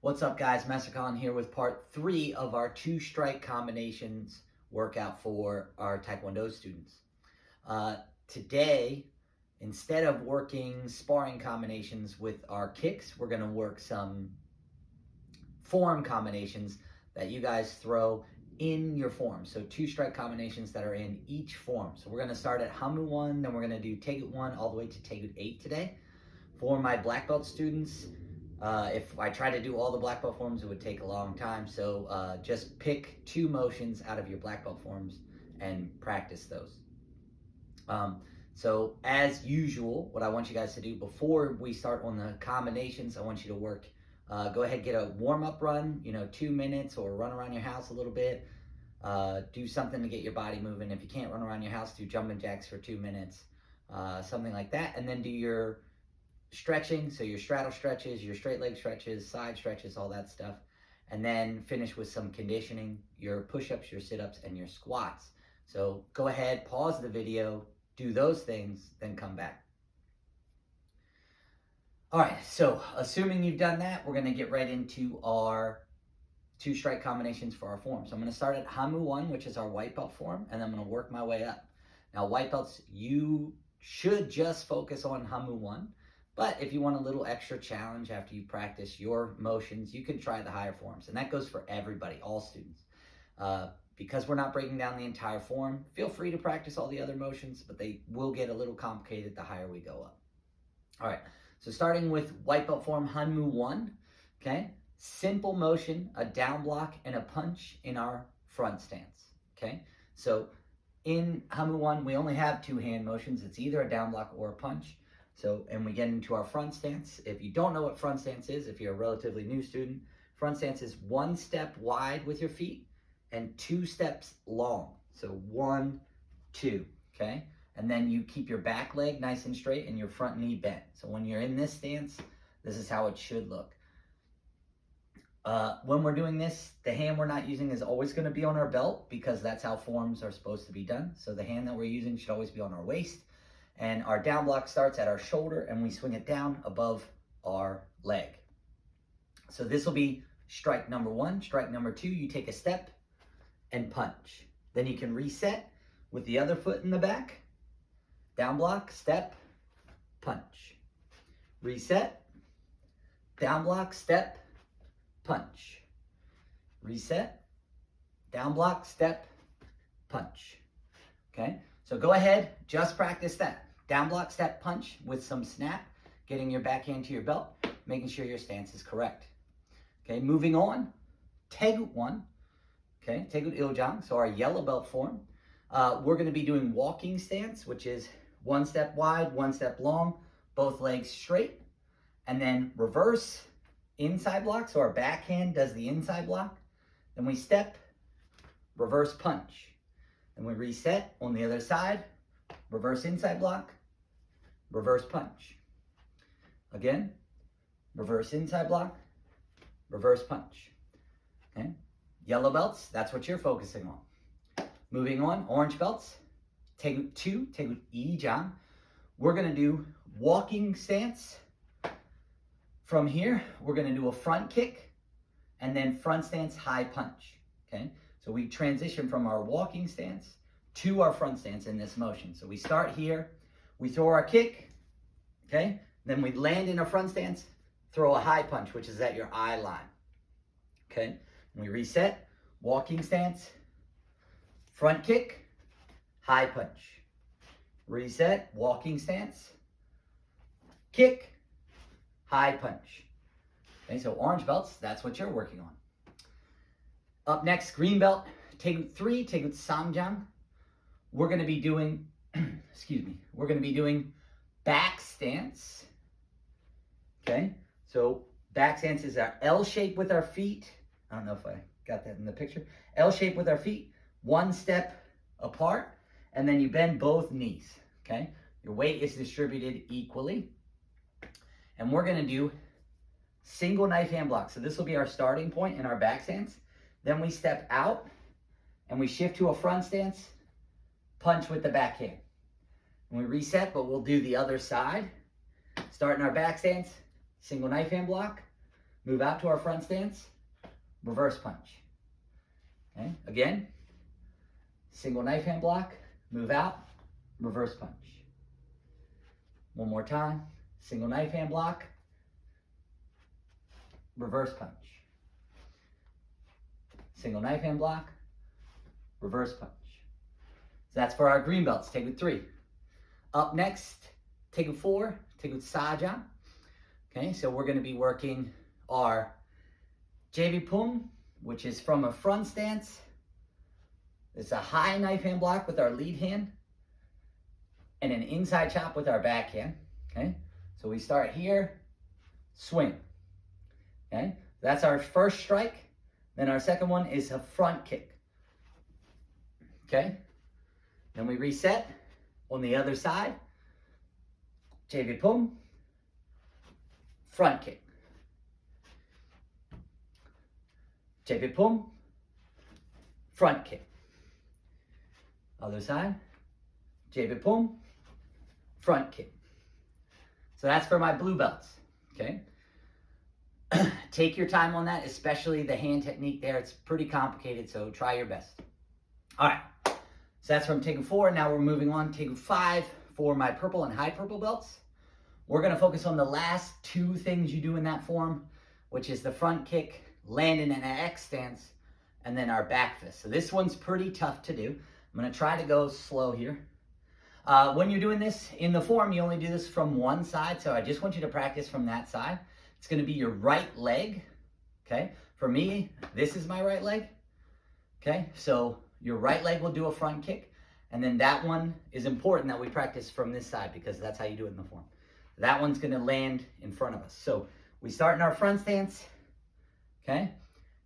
What's up, guys? Mesicon here with part 3 of our 2-strike combinations workout for our Taekwondo students. Today, instead of working sparring combinations with our kicks, we're going to work some form combinations that you guys throw in your form. So 2-strike combinations that are in each form. So we're going to start at Hamu 1, then we're going to do Taegut 1 all the way to Taegut 8 today. For my black belt students, if I try to do all the black belt forms, it would take a long time. So just pick 2 motions out of your black belt forms and practice those. So as usual, what I want you guys to do before we start on the combinations, I want you to work, go ahead, get a warm-up run, 2 minutes, or run around your house a little bit. Do something to get your body moving. If you can't run around your house, do jumping jacks for 2 minutes, something like that. And then do your stretching, so your straddle stretches, your straight leg stretches, side stretches, all that stuff. And then finish with some conditioning, your push-ups, your sit-ups, and your squats. So go ahead, pause the video, do those things, then come back. All right, so assuming you've done that, we're going to get right into our 2-strike combinations for our form. So I'm going to start at Hamu 1, which is our white belt form, and then I'm going to work my way up. Now, white belts, you should just focus on Hamu 1. But if you want a little extra challenge after you practice your motions, you can try the higher forms. And that goes for everybody, all students. Because we're not breaking down the entire form, feel free to practice all the other motions, but they will get a little complicated the higher we go up. All right, so starting with white belt form, Hanmu 1, okay? Simple motion, a down block and a punch in our front stance, okay? So in Hanmu 1, we only have 2 hand motions. It's either a down block or a punch. So, and we get into our front stance. If you don't know what front stance is, if you're a relatively new student, front stance is 1 step wide with your feet and 2 steps long. So 1, 2, okay? And then you keep your back leg nice and straight and your front knee bent. So when you're in this stance, this is how it should look. When we're doing this, the hand we're not using is always going to be on our belt because that's how forms are supposed to be done. So the hand that we're using should always be on our waist. And our down block starts at our shoulder and we swing it down above our leg. So this will be strike number 1. Strike number 2, you take a step and punch. Then you can reset with the other foot in the back. Down block, step, punch. Reset, down block, step, punch. Reset, down block, step, punch. Okay? So go ahead, just practice that. Down block, step, punch with some snap, getting your backhand to your belt, making sure your stance is correct. Okay, moving on, Taegut 1, okay, Taegut Iljang, so our yellow belt form. We're going to be doing walking stance, which is 1 step wide, 1 step long, both legs straight, and then reverse inside block, so our backhand does the inside block. Then we step, reverse punch. And we reset on the other side, reverse inside block, reverse punch. Again, reverse inside block, reverse punch. Okay? Yellow belts, that's what you're focusing on. Moving on, orange belts, Taegut 2, Taegut Iljang. We're going to do walking stance. From here, we're going to do a front kick and then front stance high punch. Okay? So we transition from our walking stance to our front stance in this motion. So we start here, we throw our kick, okay? Then we land in a front stance, throw a high punch, which is at your eye line, okay? And we reset, walking stance, front kick, high punch. Reset, walking stance, kick, high punch. Okay, so orange belts, that's what you're working on. Up next, green belt, Taegut 3, Taegut Samjang. We're going to be doing, we're going to be doing back stance. Okay, so back stance is our L shape with our feet. I don't know if I got that in the picture. L shape with our feet, 1 step apart, and then you bend both knees. Okay, your weight is distributed equally. And we're going to do single knife hand block. So this will be our starting point in our back stance. Then we step out and we shift to a front stance, punch with the backhand. And we reset, but we'll do the other side. Start in our back stance, single knife hand block, move out to our front stance, reverse punch. Okay, again, single knife hand block, move out, reverse punch. One more time, single knife hand block, reverse punch. Single knife hand block, reverse punch. So that's for our green belts, Taekwondo 3. Up next, Taekwondo 4, Taekwondo Saja. Okay, so we're going to be working our JV Pum, which is from a front stance. It's a high knife hand block with our lead hand and an inside chop with our backhand. Okay, so we start here, swing. Okay, that's our first strike. Then our second one is a front kick. Okay, then we reset on the other side. JV Pum, front kick. JV Pum, front kick. Other side, JV Pum, front kick. So that's for my blue belts, okay? Take your time on that, especially the hand technique there. It's pretty complicated, so try your best. All right, so that's from Taekwondo 4. Now we're moving on to Taekwondo 5 for my purple and high purple belts. We're gonna focus on the last two things you do in that form, which is the front kick, landing in an X stance, and then our back fist. So this one's pretty tough to do. I'm gonna try to go slow here. When you're doing this in the form, you only do this from one side, so I just want you to practice from that side. It's gonna be your right leg, okay? For me, this is my right leg, okay? So your right leg will do a front kick, and then that one is important that we practice from this side because that's how you do it in the form. That one's gonna land in front of us. So we start in our front stance, okay?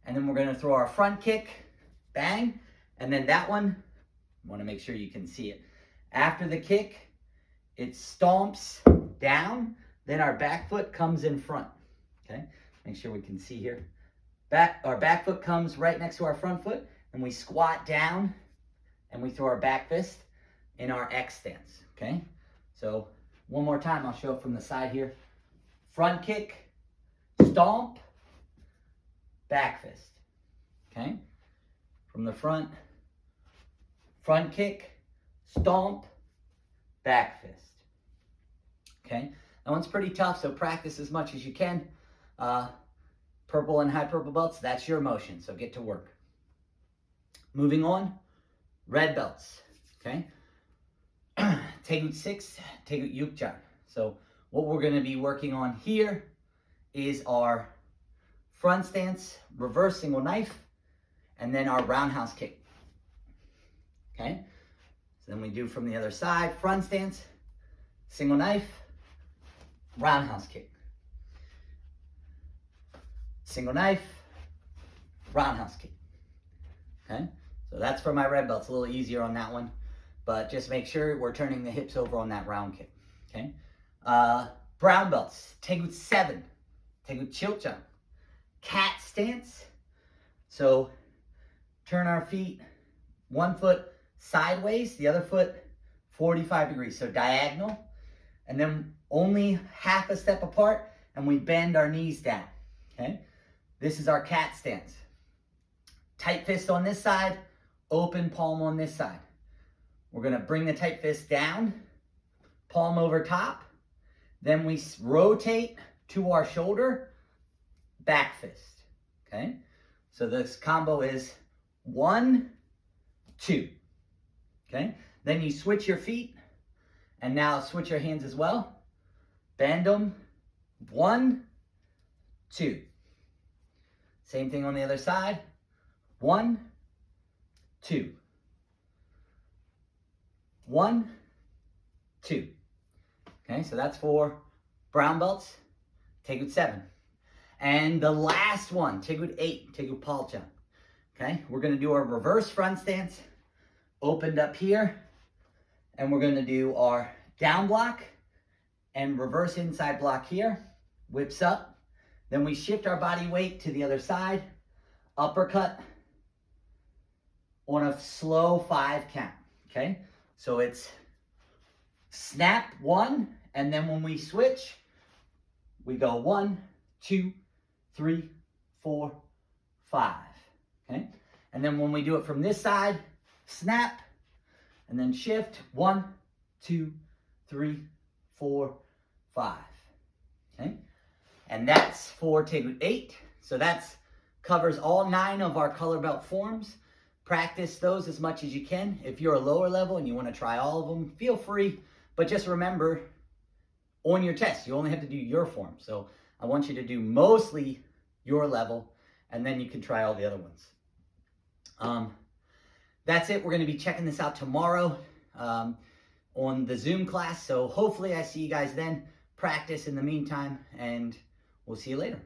And then we're gonna throw our front kick, bang, and then that one, I wanna make sure you can see it. After the kick, it stomps down, then our back foot comes in front, okay? Make sure we can see here. Our back foot comes right next to our front foot, and we squat down, and we throw our back fist in our X stance, okay? So one more time, I'll show it from the side here. Front kick, stomp, back fist, okay? From the front, front kick, stomp, back fist, okay? That one's pretty tough, so practice as much as you can. Purple and high purple belts, that's your motion, so get to work. Moving on, red belts, okay? Taekwondo 6, Taekwondo Yukjan. So what we're gonna be working on here is our front stance, reverse single knife, and then our roundhouse kick, okay? So then we do from the other side, front stance, single knife, roundhouse kick. Single knife, roundhouse kick, okay? So that's for my red belts, a little easier on that one, but just make sure we're turning the hips over on that round kick, okay? Brown belts, Taekwondo 7, Taekwondo Chilchan, cat stance. So turn our feet, one foot sideways, the other foot 45 degrees, so diagonal, and then only half a step apart, and we bend our knees down, okay? This is our cat stance. Tight fist on this side, open palm on this side. We're gonna bring the tight fist down, palm over top, then we rotate to our shoulder, back fist, okay? So this combo is 1, 2, okay? Then you switch your feet, and now switch your hands as well. Bend them, 1, 2. Same thing on the other side, 1, 2. 1, 2. Okay, so that's for brown belts, Taekwondo 7. And the last one, Taekwondo 8, Taekwondo Palcha. Okay, we're gonna do our reverse front stance, opened up here, and we're gonna do our down block and reverse inside block here, whips up. Then we shift our body weight to the other side, uppercut on a slow 5 count, okay? So it's snap 1, and then when we switch, we go 1, 2, 3, 4, 5. Okay? And then when we do it from this side, snap, and then shift. 1, 2, 3, 4, 5. Okay? And that's for Taekwondo 8. So that's covers all 9 of our color belt forms. Practice those as much as you can. If you're a lower level and you want to try all of them, feel free. But just remember, on your test, you only have to do your form. So I want you to do mostly your level, and then you can try all the other ones. That's it. We're going to be checking this out tomorrow on the Zoom class. So hopefully I see you guys then. Practice in the meantime, and we'll see you later.